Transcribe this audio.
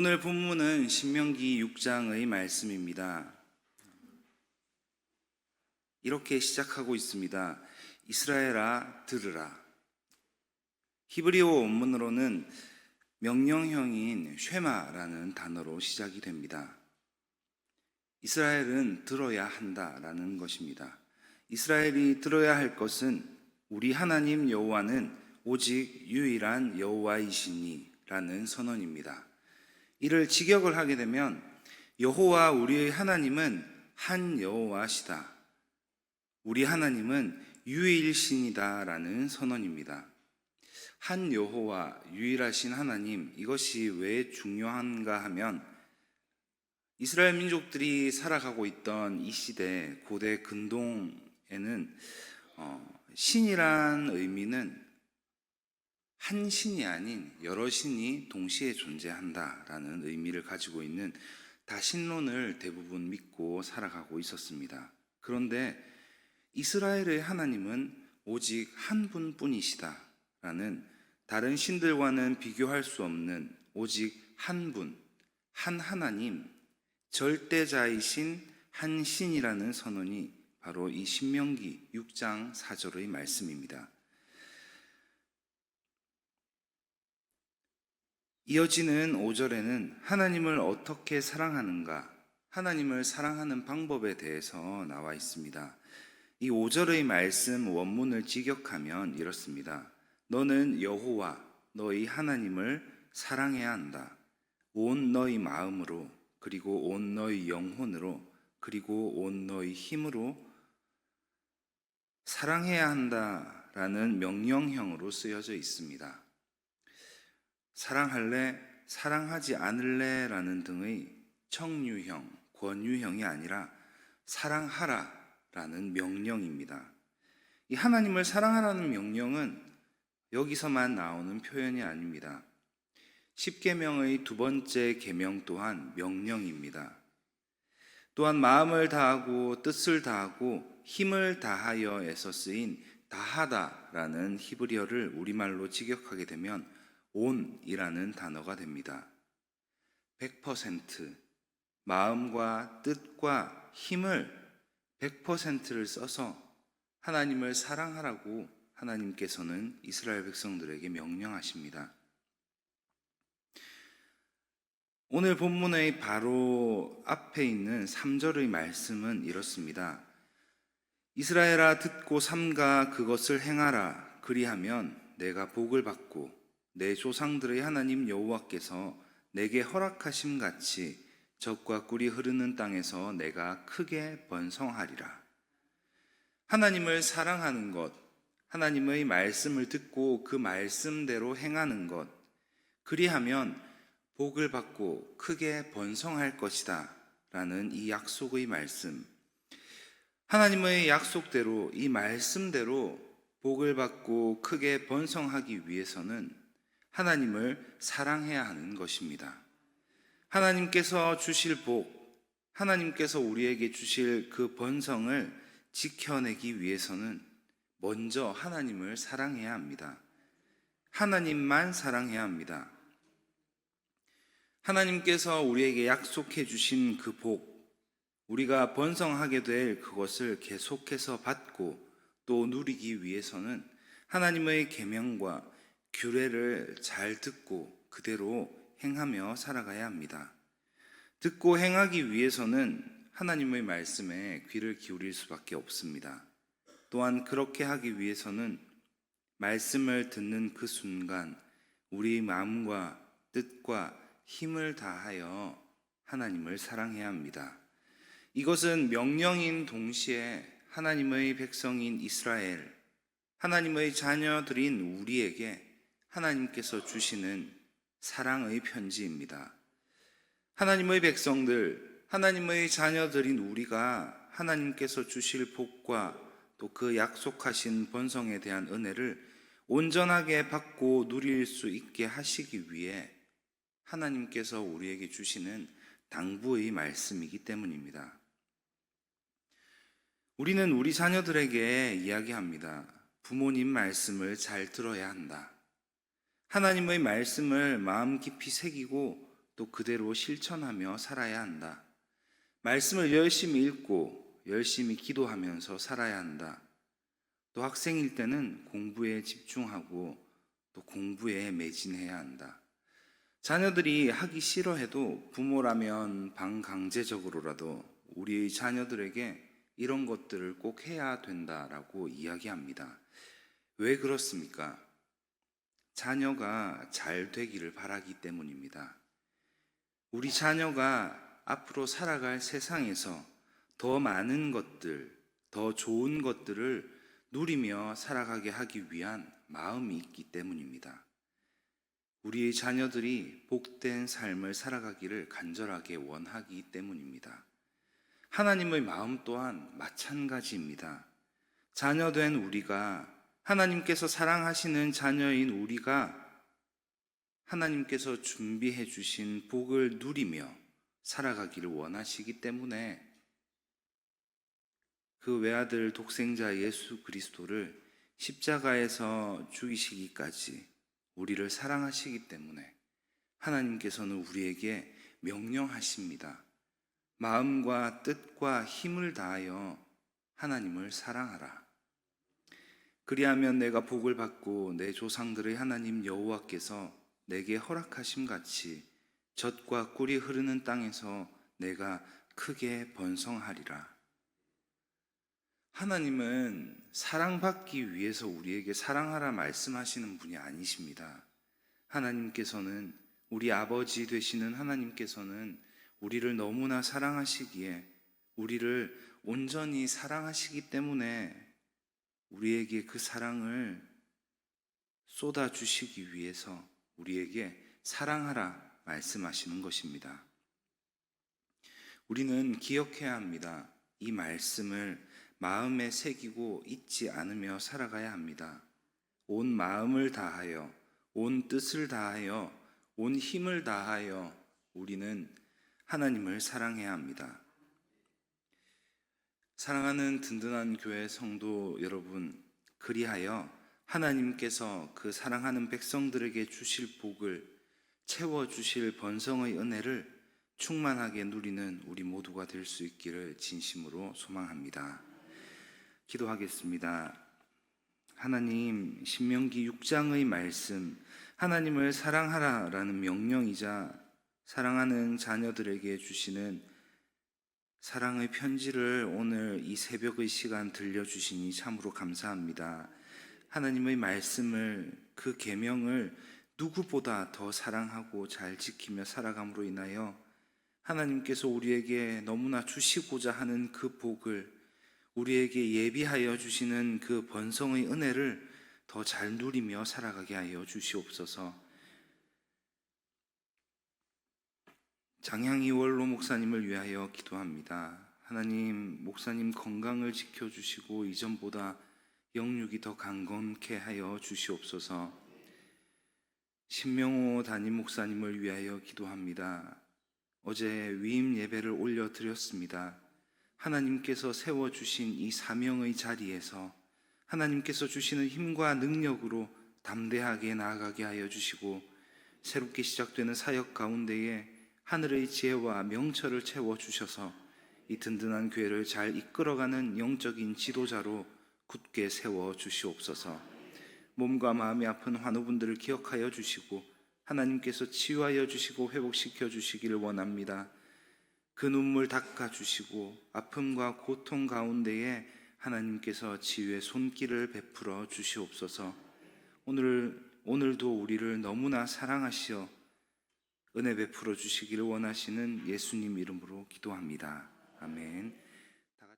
오늘 본문은 신명기 6장의 말씀입니다. 이렇게 시작하고 있습니다. 이스라엘아 들으라. 히브리어 원문으로는 명령형인 쉐마라는 단어로 시작이 됩니다. 이스라엘은 들어야 한다라는 것입니다. 이스라엘이 들어야 할 것은 우리 하나님 여호와는 오직 유일한 여호와이시니 라는 선언입니다. 이를 직역을 하게 되면 여호와 우리의 하나님은 한 여호와시다. 우리 하나님은 유일신이다 라는 선언입니다. 한 여호와, 유일하신 하나님, 이것이 왜 중요한가 하면 이스라엘 민족들이 살아가고 있던 이 시대, 고대 근동에는 신이란 의미는 한 신이 아닌 여러 신이 동시에 존재한다라는 의미를 가지고 있는 다신론을 대부분 믿고 살아가고 있었습니다. 그런데 이스라엘의 하나님은 오직 한 분뿐이시다라는 다른 신들과는 비교할 수 없는 오직 한 분, 한 하나님, 절대자이신 한 신이라는 선언이 바로 이 신명기 6장 4절의 말씀입니다. 이어지는 5절에는 하나님을 어떻게 사랑하는가, 하나님을 사랑하는 방법에 대해서 나와 있습니다. 이 5절의 말씀 원문을 직역하면 이렇습니다. 너는 여호와 너희 하나님을 사랑해야 한다. 온 너희 마음으로, 그리고 온 너희 영혼으로, 그리고 온 너희 힘으로 사랑해야 한다라는 명령형으로 쓰여져 있습니다. 사랑할래, 사랑하지 않을래 라는 등의 청유형, 권유형이 아니라 사랑하라 라는 명령입니다. 이 하나님을 사랑하라는 명령은 여기서만 나오는 표현이 아닙니다. 십계명의 두 번째 계명 또한 명령입니다. 또한 마음을 다하고 뜻을 다하고 힘을 다하여에서 쓰인 다하다라는 히브리어를 우리말로 직역하게 되면 온이라는 단어가 됩니다. 100% 마음과 뜻과 힘을 100%를 써서 하나님을 사랑하라고 하나님께서는 이스라엘 백성들에게 명령하십니다. 오늘 본문의 바로 앞에 있는 3절의 말씀은 이렇습니다. 이스라엘아 듣고 삼가 그것을 행하라. 그리하면 내가 복을 받고 내 조상들의 하나님 여호와께서 내게 허락하심 같이 젖과 꿀이 흐르는 땅에서 내가 크게 번성하리라. 하나님을 사랑하는 것, 하나님의 말씀을 듣고 그 말씀대로 행하는 것, 그리하면 복을 받고 크게 번성할 것이다 라는 이 약속의 말씀, 하나님의 약속대로, 이 말씀대로 복을 받고 크게 번성하기 위해서는 하나님을 사랑해야 하는 것입니다. 하나님께서 주실 복, 하나님께서 우리에게 주실 그 번성을 지켜내기 위해서는 먼저 하나님을 사랑해야 합니다. 하나님만 사랑해야 합니다. 하나님께서 우리에게 약속해 주신 그 복, 우리가 번성하게 될 그것을 계속해서 받고 또 누리기 위해서는 하나님의 계명과 규례를 잘 듣고 그대로 행하며 살아가야 합니다. 듣고 행하기 위해서는 하나님의 말씀에 귀를 기울일 수밖에 없습니다. 또한 그렇게 하기 위해서는 말씀을 듣는 그 순간 우리 마음과 뜻과 힘을 다하여 하나님을 사랑해야 합니다. 이것은 명령인 동시에 하나님의 백성인 이스라엘, 하나님의 자녀들인 우리에게 하나님께서 주시는 사랑의 편지입니다. 하나님의 백성들, 하나님의 자녀들인 우리가 하나님께서 주실 복과 또 그 약속하신 번성에 대한 은혜를 온전하게 받고 누릴 수 있게 하시기 위해 하나님께서 우리에게 주시는 당부의 말씀이기 때문입니다. 우리는 우리 자녀들에게 이야기합니다. 부모님 말씀을 잘 들어야 한다. 하나님의 말씀을 마음 깊이 새기고 또 그대로 실천하며 살아야 한다. 말씀을 열심히 읽고 열심히 기도하면서 살아야 한다. 또 학생일 때는 공부에 집중하고 또 공부에 매진해야 한다. 자녀들이 하기 싫어해도 부모라면 반강제적으로라도 우리 자녀들에게 이런 것들을 꼭 해야 된다라고 이야기합니다. 왜 그렇습니까? 자녀가 잘 되기를 바라기 때문입니다. 우리 자녀가 앞으로 살아갈 세상에서 더 많은 것들, 더 좋은 것들을 누리며 살아가게 하기 위한 마음이 있기 때문입니다. 우리의 자녀들이 복된 삶을 살아가기를 간절하게 원하기 때문입니다. 하나님의 마음 또한 마찬가지입니다. 자녀된 우리가, 하나님께서 사랑하시는 자녀인 우리가 하나님께서 준비해 주신 복을 누리며 살아가기를 원하시기 때문에 그 외아들 독생자 예수 그리스도를 십자가에서 죽이시기까지 우리를 사랑하시기 때문에 하나님께서는 우리에게 명령하십니다. 마음과 뜻과 힘을 다하여 하나님을 사랑하라. 그리하면 내가 복을 받고 내 조상들의 하나님 여호와께서 내게 허락하심 같이 젖과 꿀이 흐르는 땅에서 내가 크게 번성하리라. 하나님은 사랑받기 위해서 우리에게 사랑하라 말씀하시는 분이 아니십니다. 하나님께서는, 우리 아버지 되시는 하나님께서는 우리를 너무나 사랑하시기에 우리를 온전히 사랑하시기 때문에 우리에게 그 사랑을 쏟아주시기 위해서 우리에게 사랑하라 말씀하시는 것입니다. 우리는 기억해야 합니다. 이 말씀을 마음에 새기고 잊지 않으며 살아가야 합니다. 온 마음을 다하여, 온 뜻을 다하여, 온 힘을 다하여 우리는 하나님을 사랑해야 합니다. 사랑하는 든든한 교회 성도 여러분, 그리하여 하나님께서 그 사랑하는 백성들에게 주실 복을, 채워주실 번성의 은혜를 충만하게 누리는 우리 모두가 될 수 있기를 진심으로 소망합니다. 기도하겠습니다. 하나님, 신명기 6장의 말씀, 하나님을 사랑하라라는 명령이자 사랑하는 자녀들에게 주시는 사랑의 편지를 오늘 이 새벽의 시간 들려주시니 참으로 감사합니다. 하나님의 말씀을, 그 계명을 누구보다 더 사랑하고 잘 지키며 살아감으로 인하여 하나님께서 우리에게 너무나 주시고자 하는 그 복을, 우리에게 예비하여 주시는 그 번성의 은혜를 더 잘 누리며 살아가게 하여 주시옵소서. 장향이 원로 목사님을 위하여 기도합니다. 하나님, 목사님 건강을 지켜주시고 이전보다 영육이 더 강건케 하여 주시옵소서. 신명호 담임 목사님을 위하여 기도합니다. 어제 위임 예배를 올려드렸습니다. 하나님께서 세워주신 이 사명의 자리에서 하나님께서 주시는 힘과 능력으로 담대하게 나아가게 하여 주시고, 새롭게 시작되는 사역 가운데에 하늘의 지혜와 명철을 채워주셔서 이 든든한 교회를 잘 이끌어가는 영적인 지도자로 굳게 세워주시옵소서. 몸과 마음이 아픈 환우분들을 기억하여 주시고 하나님께서 치유하여 주시고 회복시켜 주시기를 원합니다. 그 눈물 닦아주시고 아픔과 고통 가운데에 하나님께서 치유의 손길을 베풀어 주시옵소서. 오늘도 우리를 너무나 사랑하시어 은혜 베풀어 주시기를 원하시는 예수님 이름으로 기도합니다. 아멘.